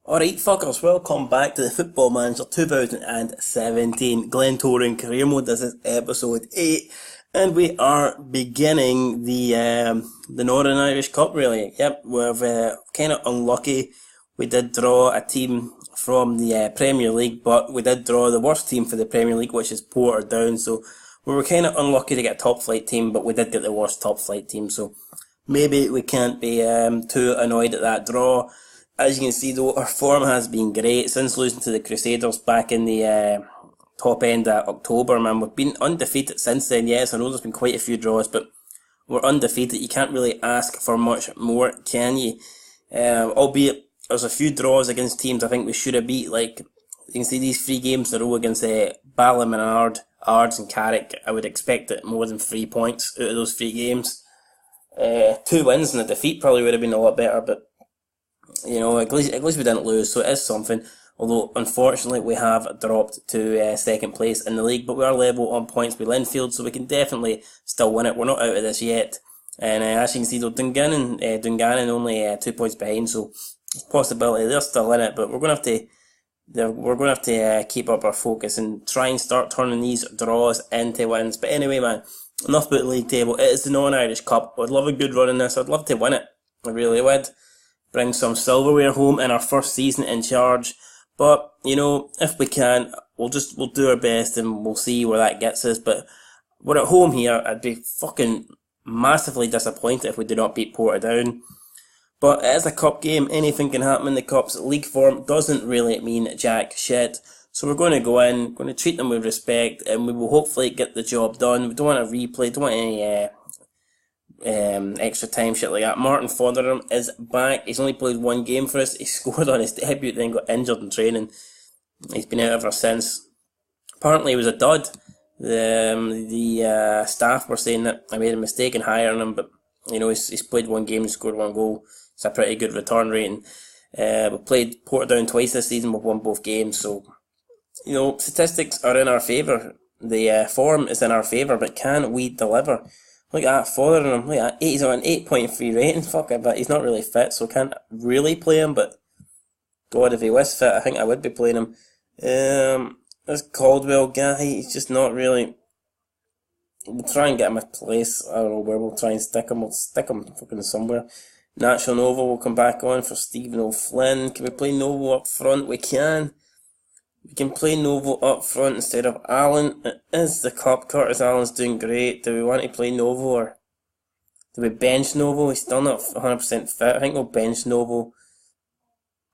Alright fuckers, welcome back to the Football Manager 2017 Glentoran Career Mode. This is episode 8 and we are beginning the Northern Irish Cup really. Yep, we're kind of unlucky. We did draw a team from the Premier League, but we did draw the worst team for the Premier League, which is Portadown, so we were kind of unlucky to get a top flight team, but we did get the worst top flight team, so maybe we can't be too annoyed at that draw. As you can see though, our form has been great since losing to the Crusaders back in the top end of October, man. We've been undefeated since then. Yes, I know there's been quite a few draws, but we're undefeated. You can't really ask for much more, can you? Albeit, there's a few draws against teams I think we should have beat. Like, you can see these 3 games in a row against Ballymena, Ards and Carrick. I would expect it more than 3 points out of those 3 games. 2 wins and a defeat probably would have been a lot better, but you know, at least we didn't lose, so it is something. Although, unfortunately, we have dropped to second place in the league, but we are level on points with Linfield, so we can definitely still win it. We're not out of this yet. And as you can see, though, Dungannon only 2 points behind, so there's a possibility they're still in it. But we're going to have to keep up our focus and try and start turning these draws into wins. But anyway, man, enough about the league table. It is the Non-Irish Cup. I'd love a good run in this. I'd love to win it. I really would. Bring some silverware home in our first season in charge. But, you know, if we can, we'll do our best and we'll see where that gets us. But we're at home here. I'd be fucking massively disappointed if we do not beat Portadown. But it is a cup game. Anything can happen in the cups. League form doesn't really mean jack shit. So we're going to go in, going to treat them with respect, and we will hopefully get the job done. We don't want to replay, don't want any extra time, shit like that. Martin Foderingham is back. He's only played 1 game for us. He scored on his debut, then got injured in training. He's been out ever since. Apparently he was a dud. The staff were saying that I made a mistake in hiring him, but you know, he's played 1 game and scored 1 goal. It's a pretty good return rating. We played Portadown twice this season. We've won both games, so you know, statistics are in our favour. The form is in our favour, but can we deliver? Look at that, Fotheringham, look at that, he's on an 8.3 rating, fuck it, but he's not really fit, so I can't really play him, but God, if he was fit, I think I would be playing him. This Caldwell guy, he's just not really, we'll try and get him a place, I don't know where we'll try and stick him, we'll stick him fucking somewhere. Natural Novo will come back on for Stephen O'Flynn. Can we play Novo up front? We can. We can play Novo up front instead of Allen. It is the cup. Curtis Allen's doing great. Do we want to play Novo or do we bench Novo? He's still not 100% fit. I think we'll bench Novo.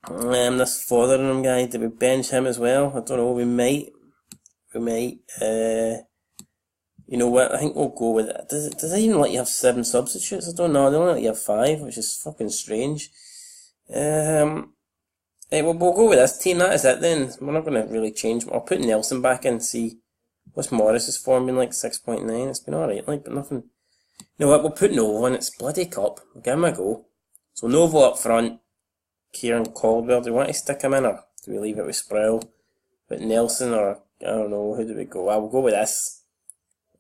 This Fotheringham guy, do we bench him as well? I don't know. We might. You know what? I think we'll go with it. Does it even let you have 7 substitutes? I don't know. They only let you have 5, which is fucking strange. Hey, we'll go with this team, that is it then. We're not going to really change. I'll put Nelson back in and see what's Morris's form been like, 6.9. It's been alright, like, but nothing. You know what, we'll put Novo in, it's bloody cup. We'll give him a go. So Novo up front, Kieran Caldwell, do we want to stick him in or do we leave it with Sproul? But Nelson or, I don't know, who do we go? Well, we'll go with this.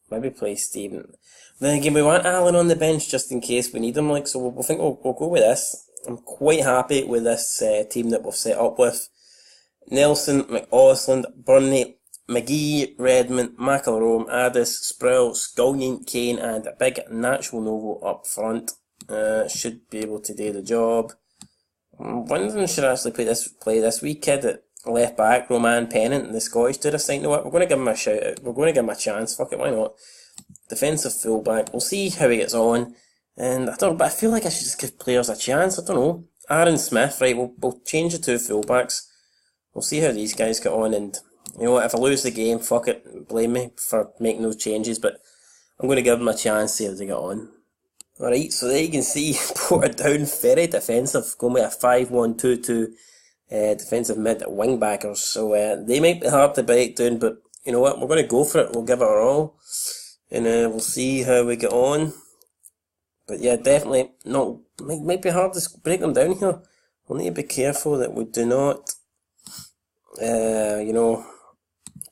Maybe play Stephen. Then again, we want Allen on the bench just in case we need him, like, so we'll think we'll go with this. I'm quite happy with this team that we've set up with. Nelson, McAusland, Burnley, McGee, Redmond, McElrome, Addis, Sproul, Scullion, Kane, and a big Natural Novo up front. Should be able to do the job. One of them should actually play this wee kid at left back, Roman Pennant, the Scottish dude. I think, you know what, we're going to give him a shout out. We're going to give him a chance. Fuck it, why not? Defensive fullback. We'll see how he gets on. And I don't know, but I feel like I should just give players a chance. I don't know. Aaron Smith, right, we'll change the 2 fullbacks. We'll see how these guys get on, and you know what, if I lose the game, fuck it, blame me for making those changes, but I'm going to give them a chance, see how they get on. Alright, so there you can see, Portadown, very defensive, going with a 5-1-2-2 defensive mid wing backers, so they might be hard to break down, but you know what, we're going to go for it, we'll give it our all, and we'll see how we get on. But yeah, definitely, no, might be hard to break them down here. We'll need to be careful that we do not, you know,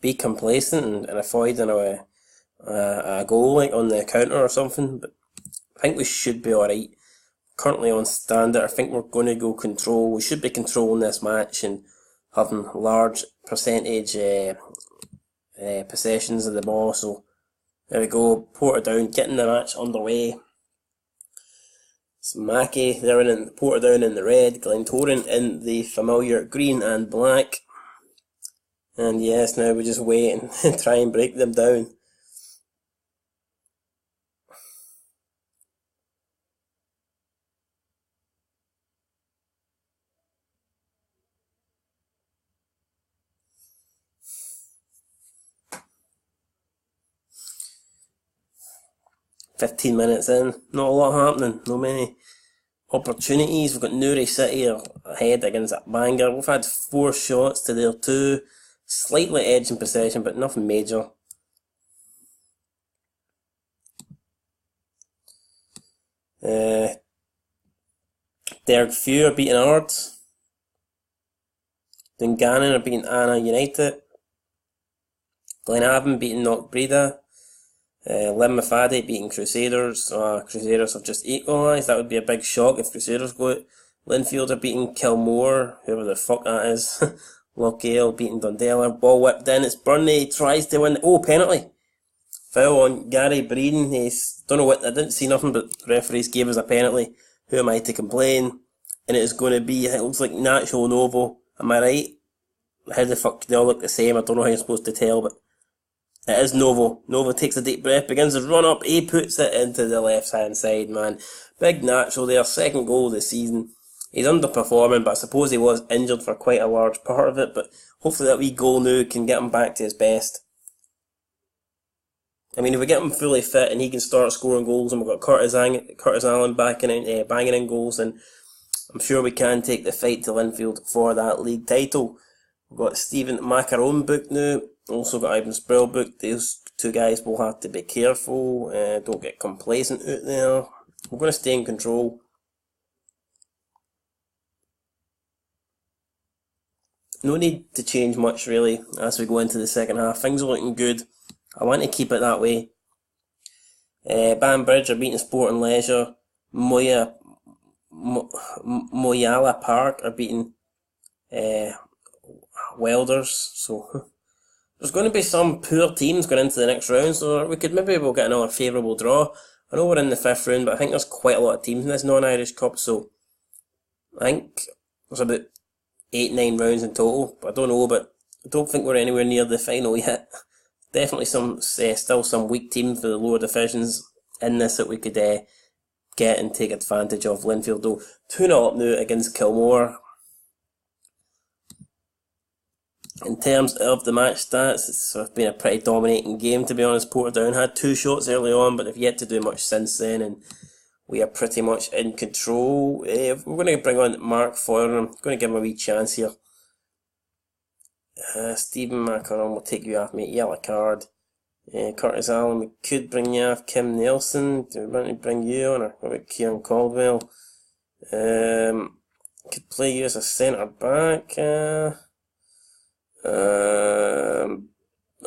be complacent and avoiding a goal like on the counter or something. But I think we should be alright. currently on standard. I think we're going to go control. We should be controlling this match and having large percentage possessions of the ball. So there we go, Portadown getting the match underway. It's Mackie, they're in Portadown in the red, Glentoran in the familiar green and black. And yes, now we just wait and try and break them down. "15 minutes in, not a lot happening, no many opportunities. We've got Newry City ahead against Bangor. We've had 4 shots to their 2, slightly edging possession, but nothing major. Dergfew are beating Ards. Dungannon are beating Anna United. Glenavon beating Knockbreda. Limavady beating Crusaders. Crusaders have just equalised. That would be a big shock if Crusaders go out. Linfield are beating Kilmore, whoever the fuck that is. Lochgale beating Dundela. Ball whipped in. It's Burnley tries to win. Oh, penalty. Foul on Gary Breen. Don't know what. I didn't see nothing, but referees gave us a penalty. Who am I to complain? And it is going to be. It looks like Nacho Novo. Am I right? How the fuck they all look the same? I don't know how you're supposed to tell, but it is Novo. Novo takes a deep breath, begins to run up. He puts it into the left hand side, man. Big Nacho there, 2nd goal of the season. He's underperforming, but I suppose he was injured for quite a large part of it. But hopefully that wee goal now can get him back to his best. I mean, if we get him fully fit and he can start scoring goals, and we've got Curtis Allen banging in goals, and I'm sure we can take the fight to Linfield for that league title. We've got Stephen Macaron booked now. Also got Ivan Sproul booked. Those 2 guys will have to be careful. Don't get complacent out there. We're going to stay in control. No need to change much really as we go into the second half. Things are looking good. I want to keep it that way. Banbridge are beating Sport and Leisure. Moyala Park are beating Welders. So there's going to be some poor teams going into the next round, so we'll get another favourable draw. I know we're in the 5th round, but I think there's quite a lot of teams in this non-Irish Cup, so I think there's about 8-9 rounds in total. I don't know, but I don't think we're anywhere near the final yet. Definitely still some weak teams for the lower divisions in this that we could get and take advantage of. Linfield though 2-0 up now against Kilmore. In terms of the match stats, it's sort of been a pretty dominating game, to be honest. Portadown had 2 shots early on, but they've yet to do much since then, and we are pretty much in control. We're going to bring on Mark Foyer. I'm going to give him a wee chance here. Stephen Macaron will take you off, mate. Yellow card. Curtis Allen, we could bring you off. Kim Nelson, do we want to bring you on? Or what about Kieran Caldwell? Could play you as a centre back.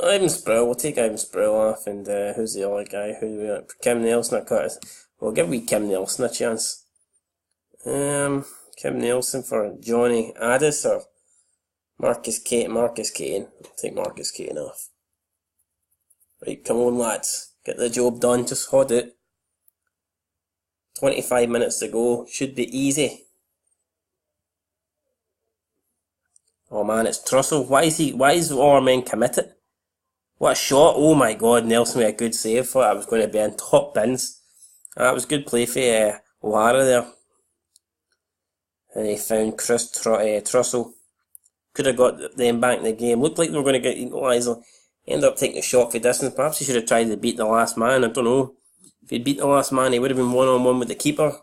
Ivan Sproul, we'll take Ivan Sproul off, and who's the other guy? Kim Nelson or Curtis? We'll give Kim Nelson a chance. Kim Nelson for Johnny Addis or Marcus Kane. I'll take Marcus Kane off. Right, come on lads, get the job done, just hold it. 25 minutes to go, should be easy. Oh man, it's Trussell. Why is all our men committed? What a shot. Oh my god, Nelson made a good save for it. I was going to be in top bins. That was good play for O'Hara there. And he found Trussell. Could have got them back in the game. Looked like they were going to get equaliser. Ended up taking a shot for distance. Perhaps he should have tried to beat the last man. I don't know. If he'd beat the last man, he would have been 1-on-1 with the keeper.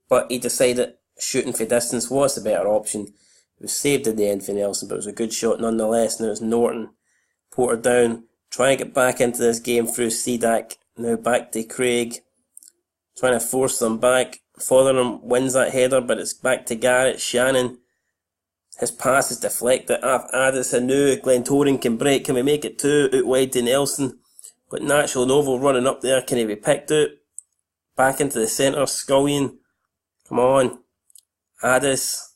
But he decided shooting for distance was the better option. It was saved at the end for Nelson, but it was a good shot nonetheless. Now it's Norton. Portadown trying to get back into this game through Sedak. Now back to Craig. Trying to force them back. Fotheringham wins that header, but it's back to Garrett. Shannon. His pass is deflected. Addison now. Glentoran can break. Can we make it 2? Out wide to Nelson. Got Nacho Novo running up there. Can he be picked out? Back into the centre, Scullion. Come on. Addis.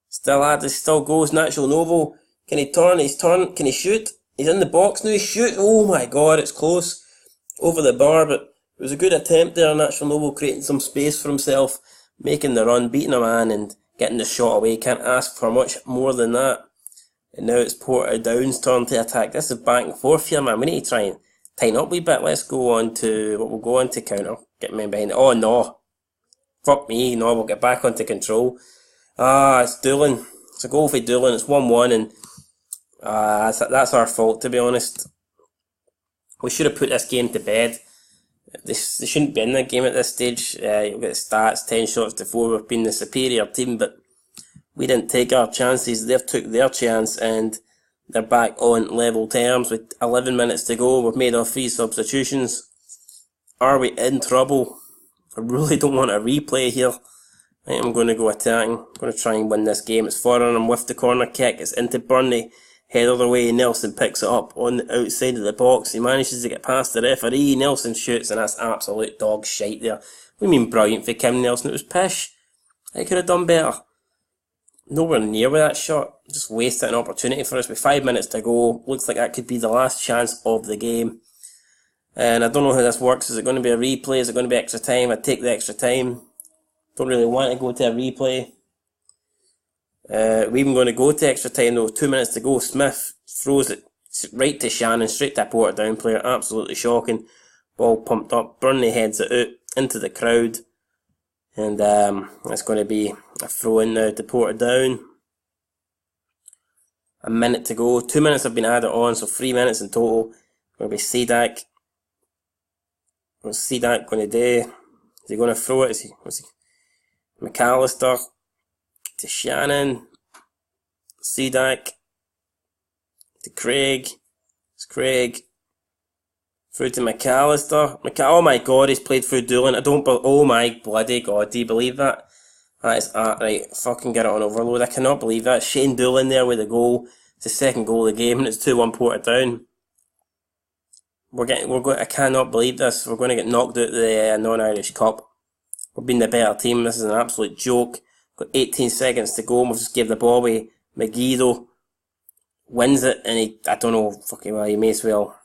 Still Addis, still goes. Natural Novo. Can he turn? He's turned. Can he shoot? He's in the box now. Shoot. Oh my god, it's close. Over the bar, but it was a good attempt there. Natural Novo creating some space for himself, making the run, beating a man and getting the shot away. Can't ask for much more than that. And now it's Portadown's turn to attack. This is back and forth here, man. We need to try and tighten up a wee bit. Let's go on to what we'll go on to counter. Get men behind it. Oh no. Fuck me. No, we'll get back onto control. It's Doolan. It's a goal for Doolan. It's 1-1 and that's our fault, to be honest. We should have put this game to bed. They shouldn't be in the game at this stage. You'll get the stats, 10 shots to 4. We've been the superior team, but we didn't take our chances. They've took their chance and they're back on level terms with 11 minutes to go. We've made our 3 substitutions. Are we in trouble? I really don't want a replay here. I think I'm going to go attacking. I'm going to try and win this game. It's Foreign with the corner kick. It's into Burnley. Header away. Nelson picks it up on the outside of the box. He manages to get past the referee. Nelson shoots and that's absolute dog shite there. We mean brilliant for Kim Nelson. It was pish. I could have done better. Nowhere near with that shot. Just wasted an opportunity for us with 5 minutes to go. Looks like that could be the last chance of the game. And I don't know how this works. Is it going to be a replay? Is it going to be extra time? I'd take the extra time. Don't really want to go to a replay. We're even going to go to extra time though. 2 minutes to go. Smith throws it right to Shannon, straight to a Portadown player. Absolutely shocking. Ball pumped up. Burnley heads it out into the crowd. And it's going to be a throw in now to Portadown. A minute to go. 2 minutes have been added on, so 3 minutes in total. Going to be Sedak. What's Sedak going to do? Is he going to throw it? What's he? McAllister to Shannon. Sedak to Craig. It's Craig. Through to McAllister. Oh my god, he's played through Doolan. Oh my bloody god, do you believe that? That is, right, fucking get it on overload. I cannot believe that. Shane Doolan there with the goal. It's the second goal of the game and it's 2-1 Portadown. I cannot believe this. We're going to get knocked out of the non-Irish Cup. We've been the better team. This is an absolute joke. Got 18 seconds to go and we've just gave the ball away. McGee though wins it and I don't know, fucking well, he may as well.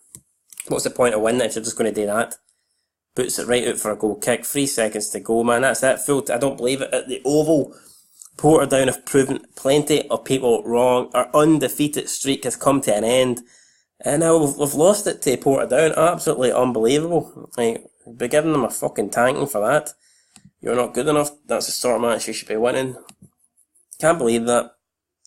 What's the point of winning if you're just going to do that? Puts it right out for a goal kick. 3 seconds to go, man. That's it. I don't believe it. At the Oval, Portadown have proven plenty of people wrong. Our undefeated streak has come to an end. And now we've lost it to Portadown. Absolutely unbelievable. Like, be giving them a fucking tanking for that. You're not good enough. That's the sort of match you should be winning. Can't believe that.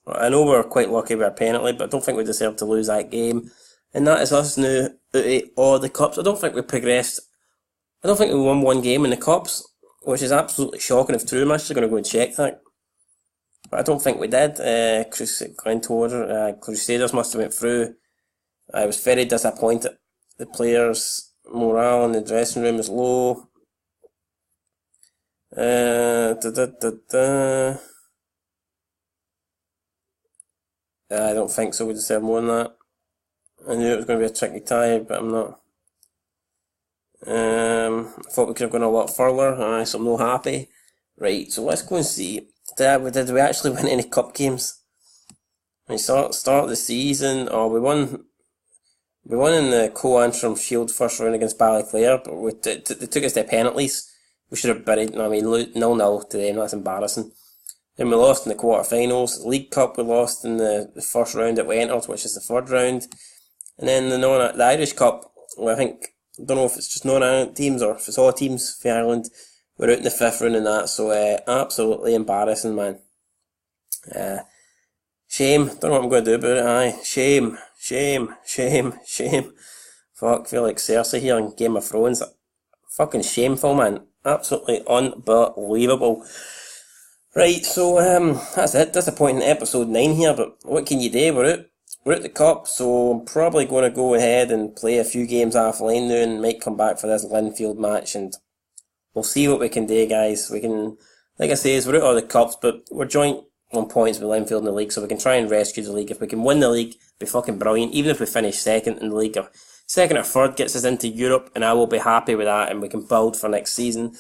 I know we were quite lucky with our penalty, but I don't think we deserve to lose that game. And that is us now out of all the cups. I don't think we progressed. I don't think we won one game in the cups, which is absolutely shocking if true. I'm actually going to go and check that. But I don't think we did. Glentoran, Crusaders must have went through. I was very disappointed. The players' morale in the dressing room is low. I don't think so. We deserve more than that. I knew it was going to be a tricky tie, but I'm not. I thought we could have gone a lot further, so I'm not happy. Right, so let's go and see. Did we actually win any cup games? We start the season, we won in the Co-Antrim Shield first round against Ballyclare, but they took us to penalties. We should have buried, 0-0 to them, that's embarrassing. Then we lost in the quarterfinals. League Cup we lost in the first round that we entered, which is the third round. And then the Irish Cup, well, I don't know if it's just non-Ireland teams or if it's all teams for Ireland. We're out in the fifth round and that, so absolutely embarrassing, man. Shame. Don't know what I'm going to do about it, aye. Shame. Fuck, feel like Cersei here in Game of Thrones. Fucking shameful, man. Absolutely unbelievable. Right, so that's it. Disappointing episode 9 here, but what can you do? We're at the cup, so I'm probably going to go ahead and play a few games offline now and might come back for this Linfield match and we'll see what we can do, guys. We can, like I say, we're out of the cups, but we're joint on points with Linfield in the league, so we can try and rescue the league. If we can win the league, it'd be fucking brilliant. Even if we finish second in the league or Second or third gets us into Europe, and I will be happy with that, and we can build for next season.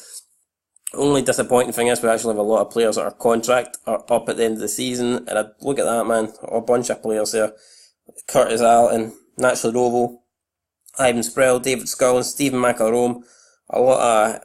Only disappointing thing is we actually have a lot of players that are contract are up at the end of the season, and look at that, man, a bunch of players there. Curtis Allen, Naturally Rovo, Ivan Sprell, David Scullin, Stephen McElrome. A lot of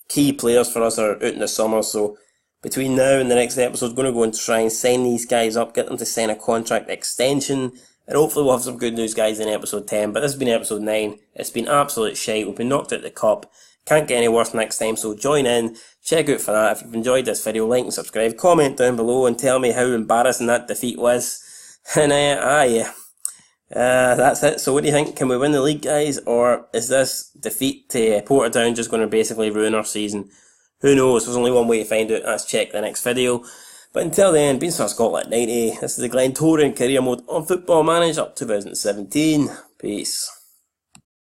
key players for us are out in the summer, so between now and the next episode, going to go and try and sign these guys up, get them to sign a contract extension, and hopefully we'll have some good news, guys, in episode 10. But this has been episode 9. It's been absolute shite. We've been knocked out of the cup. Can't get any worse next time, so join in. Check out for that. If you've enjoyed this video, like and subscribe. Comment down below and tell me how embarrassing that defeat was. And that's it. So what do you think? Can we win the league, guys? Or is this defeat to Portadown just going to basically ruin our season? Who knows? There's only one way to find out. That's check the next video. But until then, been Sir Scotland 90. This is the Glentoran Career Mode on Football Manager 2017. Peace.